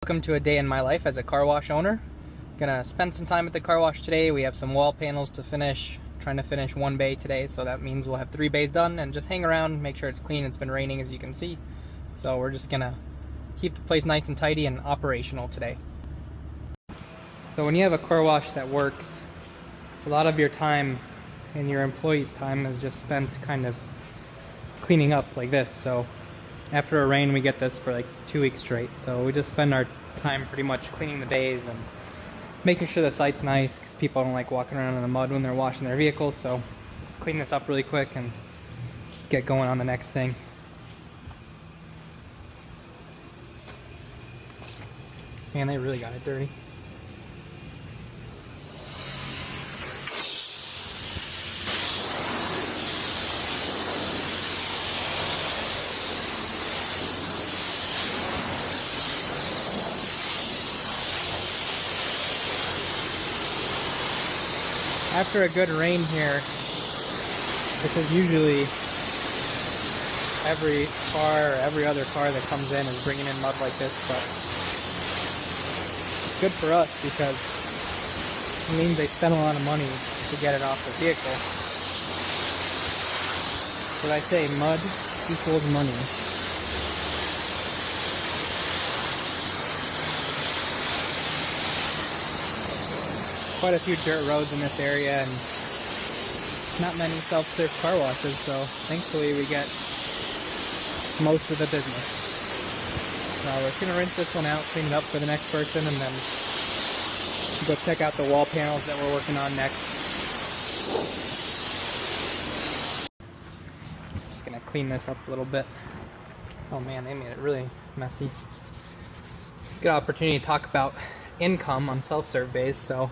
Welcome to a day in my life as a car wash owner. Gonna spend some time at the car wash today. We have some wall panels to finish. Trying to finish one bay today, so that means we'll have 3 bays done and just hang around, make sure it's clean. It's been raining, as you can see. So we're just gonna keep the place nice and tidy and operational today. So when you have a car wash that works, a lot of your time and your employees' time is just spent kind of cleaning up like this. So after a rain, we get this for like 2 weeks straight. So we just spend our time pretty much cleaning the bays and making sure the site's nice, because people don't like walking around in the mud when they're washing their vehicles. So let's clean this up really quick and get going on the next thing. Man, they really got it dirty. After a good rain here, because usually every car or every other car that comes in is bringing in mud like this, but it's good for us because it means they spend a lot of money to get it off the vehicle. What I say, mud equals money. Quite a few dirt roads in this area and not many self-serve car washes, so thankfully we get most of the business. So we're just going to rinse this one out, clean it up for the next person, and then go check out the wall panels that we're working on next. Just going to clean this up a little bit. Oh man, they made it really messy. Good opportunity to talk about income on self-serve bays. So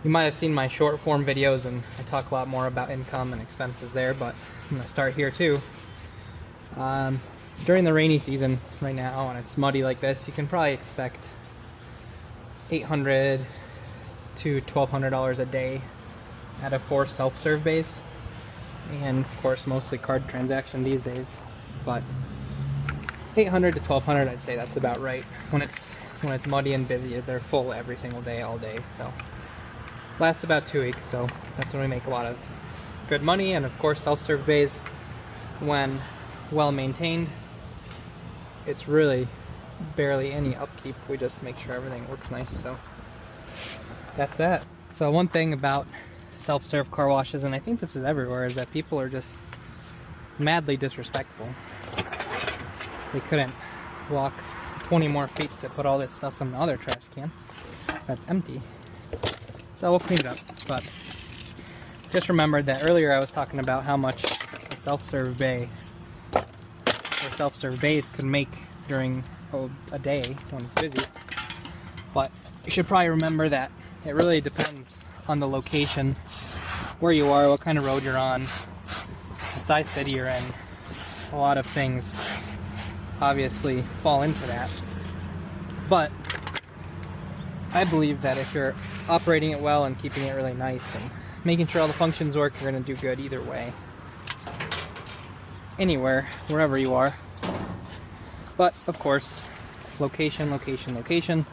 you might have seen my short form videos and I talk a lot more about income and expenses there, but I'm going to start here too. During the rainy season right now, when it's muddy like this, you can probably expect $800 to $1,200 a day out of 4 self-serve bays. And of course, mostly card transaction these days, but $800 to $1,200, I'd say that's about right. When it's muddy and busy, they're full every single day, all day. So lasts about 2 weeks, so that's when we make a lot of good money. And of course, self-serve bays, when well maintained, it's really barely any upkeep. We just make sure everything works nice. So that's that. So one thing about self-serve car washes, and I think this is everywhere, is that people are just madly disrespectful. They couldn't walk 20 more feet to put all this stuff in the other trash can that's empty. So we'll clean it up, but just remembered that earlier I was talking about how much a self-serve bay or self-serve bays can make during a day when it's busy. But you should probably remember that it really depends on the location, where you are, what kind of road you're on, the size city you're in. A lot of things obviously fall into that. But I believe that if you're operating it well and keeping it really nice and making sure all the functions work, you're going to do good either way. Anywhere, wherever you are. But of course, location, location, location.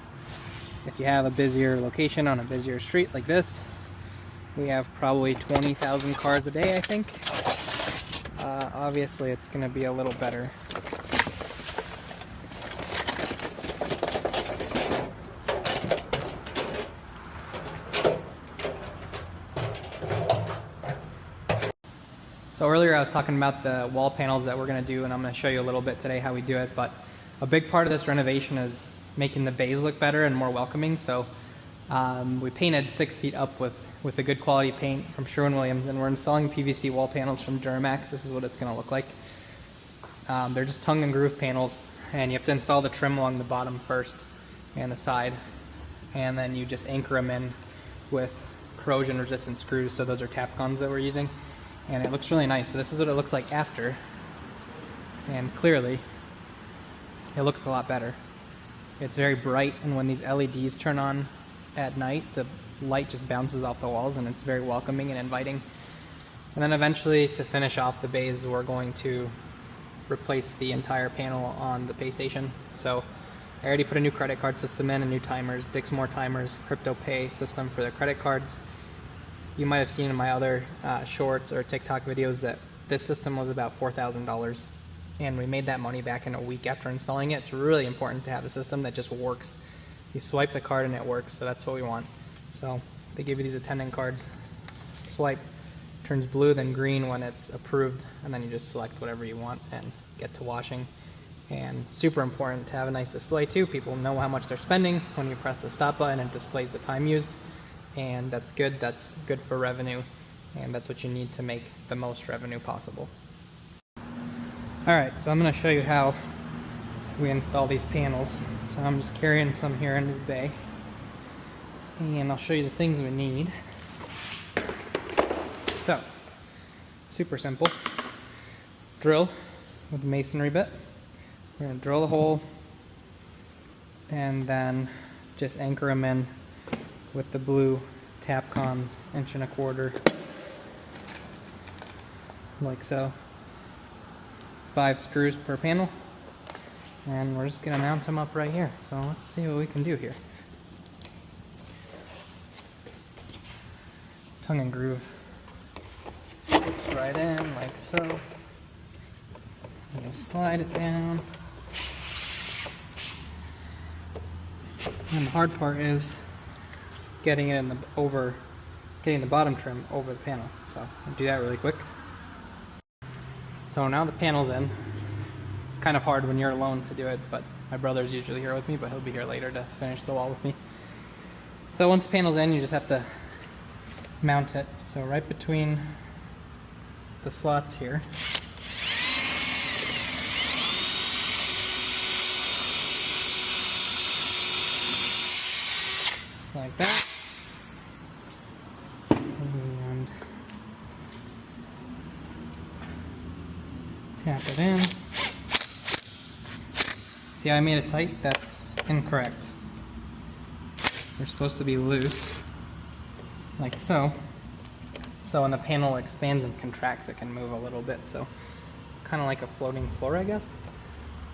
If you have a busier location on a busier street like this, we have probably 20,000 cars a day, I think. Obviously, it's going to be a little better. So earlier I was talking about the wall panels that we're going to do, and I'm going to show you a little bit today how we do it. But a big part of this renovation is making the bays look better and more welcoming. So we painted 6 feet up with a good quality paint from Sherwin-Williams, and we're installing PVC wall panels from Duramax. This is what it's going to look like. They're just tongue and groove panels, and you have to install the trim along the bottom first and the side, and then you just anchor them in with corrosion resistant screws. So those are tap guns that we're using. And it looks really nice. So this is what it looks like after, and clearly it looks a lot better. It's very bright, and when these LEDs turn on at night, the light just bounces off the walls, and it's very welcoming and inviting. And then eventually, to finish off the bays, we're going to replace the entire panel on the pay station. So I already put a new credit card system in, and new timers, Dix More timers, crypto pay system for their credit cards. You might have seen in my other shorts or TikTok videos that this system was about $4,000, and we made that money back in a week after installing it. It's really important to have a system that just works. You swipe the card and it works, so that's what we want. So they give you these attendant cards. Swipe, turns blue, then green when it's approved, and then you just select whatever you want and get to washing. And super important to have a nice display too. People know how much they're spending. When you press the stop button, it displays the time used, and that's good. That's good for revenue, and that's what you need to make the most revenue possible. Alright, so I'm going to show you how we install these panels. So I'm just carrying some here into the bay, and I'll show you the things we need. So, super simple. Drill with a masonry bit. We're going to drill a hole and then just anchor them in with the blue Tapcons 1.25 inch, like so. 5 screws per panel, and we're just going to mount them up right here. So let's see what we can do here. Tongue and groove slips right in like so. And slide it down. And the hard part is getting it in the getting the bottom trim over the panel. So I'll do that really quick. So now the panel's in. It's kind of hard when you're alone to do it, but my brother's usually here with me, but he'll be here later to finish the wall with me. So once the panel's in, you just have to mount it. So right between the slots here. Just like that. And tap it in. See how I made it tight? That's incorrect. They're supposed to be loose, like so. So when the panel expands and contracts, it can move a little bit. So kind of like a floating floor, I guess.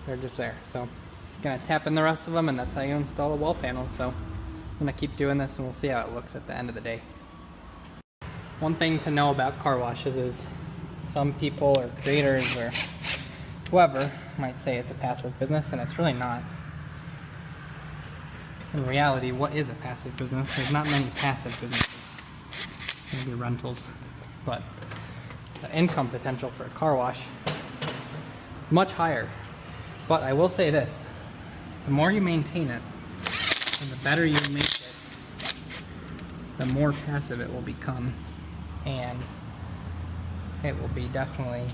They're just there. So I'm gonna tap in the rest of them, and that's how you install a wall panel. So I'm gonna keep doing this, and we'll see how it looks at the end of the day. One thing to know about car washes is some people or creators or whoever might say it's a passive business, and it's really not. In reality, what is a passive business? There's not many passive businesses. Maybe rentals, but the income potential for a car wash is much higher. But I will say this, the more you maintain it and the better you make it, the more passive it will become, and it will be definitely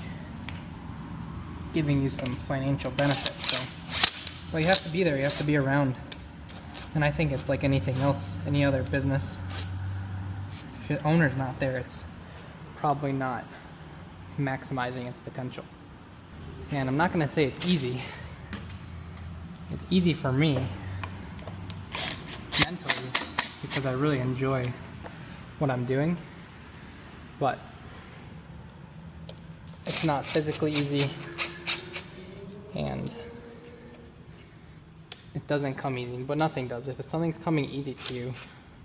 giving you some financial benefit. So, but you have to be there, you have to be around, and I think it's like anything else, any other business. If the owner's not there, it's probably not maximizing its potential. And I'm not going to say it's easy. It's easy for me mentally because I really enjoy what I'm doing, but it's not physically easy, and it doesn't come easy, but nothing does. If something's coming easy to you,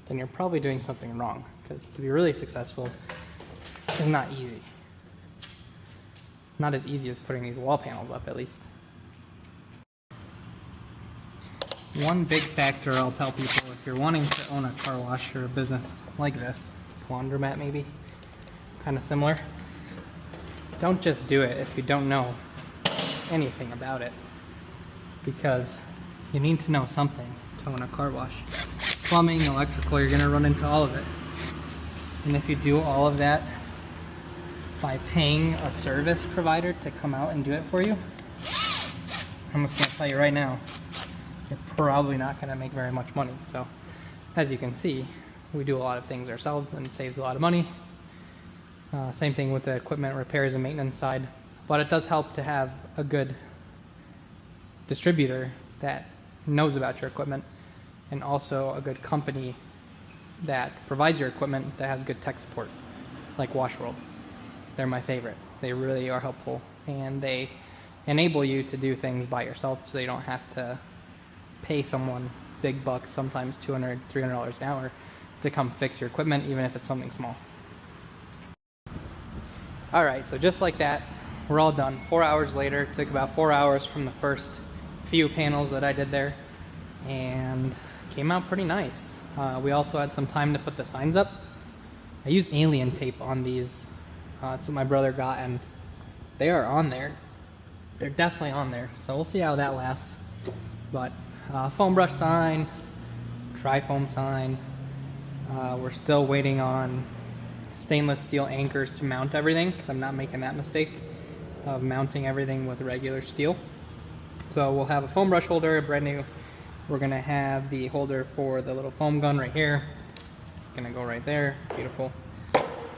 then you're probably doing something wrong, because to be really successful is not easy. Not as easy as putting these wall panels up, at least. One big factor I'll tell people, if you're wanting to own a car wash or a business like this, laundromat maybe, kind of similar, don't just do it if you don't know anything about it, because you need to know something to own a car wash. Plumbing, electrical, you're going to run into all of it. And if you do all of that by paying a service provider to come out and do it for you, I'm just going to tell you right now, you're probably not going to make very much money. So, as you can see, we do a lot of things ourselves, and it saves a lot of money. Same thing with the equipment repairs and maintenance side. But it does help to have a good distributor that knows about your equipment, and also a good company that provides your equipment that has good tech support, like Washworld. They're my favorite. They really are helpful, and they enable you to do things by yourself, so you don't have to pay someone big bucks, sometimes $200, $300 an hour, to come fix your equipment, even if it's something small. All right, so just like that, we're all done. 4 hours later, took about 4 hours from the first few panels that I did there, and came out pretty nice. We also had some time to put the signs up. I used alien tape on these. That's what my brother got, and they are on there. They're definitely on there, so we'll see how that lasts. But foam brush sign, tri-foam sign. We're still waiting on stainless steel anchors to mount everything, because I'm not making that mistake of mounting everything with regular steel. So we'll have a foam brush holder, brand new. We're gonna have the holder for the little foam gun right here. It's gonna go right there, beautiful.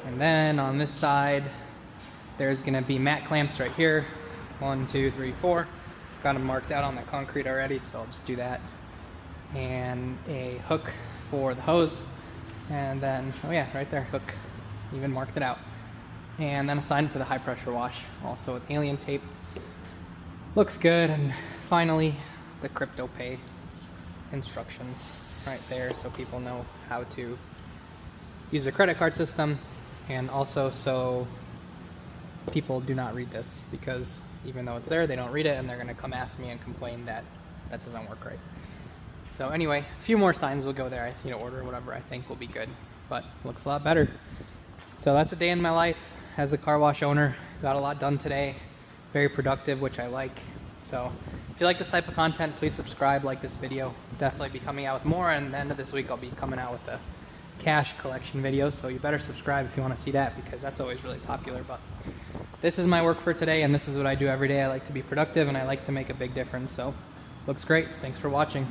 And then on this side, there's gonna be mat clamps right here. 1, 2, 3, 4. Got them marked out on the concrete already, so I'll just do that. And a hook for the hose. And then, oh yeah, right there, hook. Even marked it out. And then a sign for the high pressure wash, also with alien tape. Looks good. And finally, the crypto pay instructions right there, so people know how to use the credit card system, and also so people do not read this, because even though it's there, they don't read it, and they're going to come ask me and complain that that doesn't work right. So anyway, a few more signs will go there. I just need to order whatever I think will be good, but looks a lot better. So that's a day in my life as a car wash owner. Got a lot done today. Very productive, which I like. So if you like this type of content, please subscribe, like this video. Definitely be coming out with more, and at the end of this week I'll be coming out with a cash collection video, so you better subscribe if you want to see that, because that's always really popular. But this is my work for today, and this is what I do every day. I like to be productive, and I like to make a big difference. So looks great. Thanks for watching.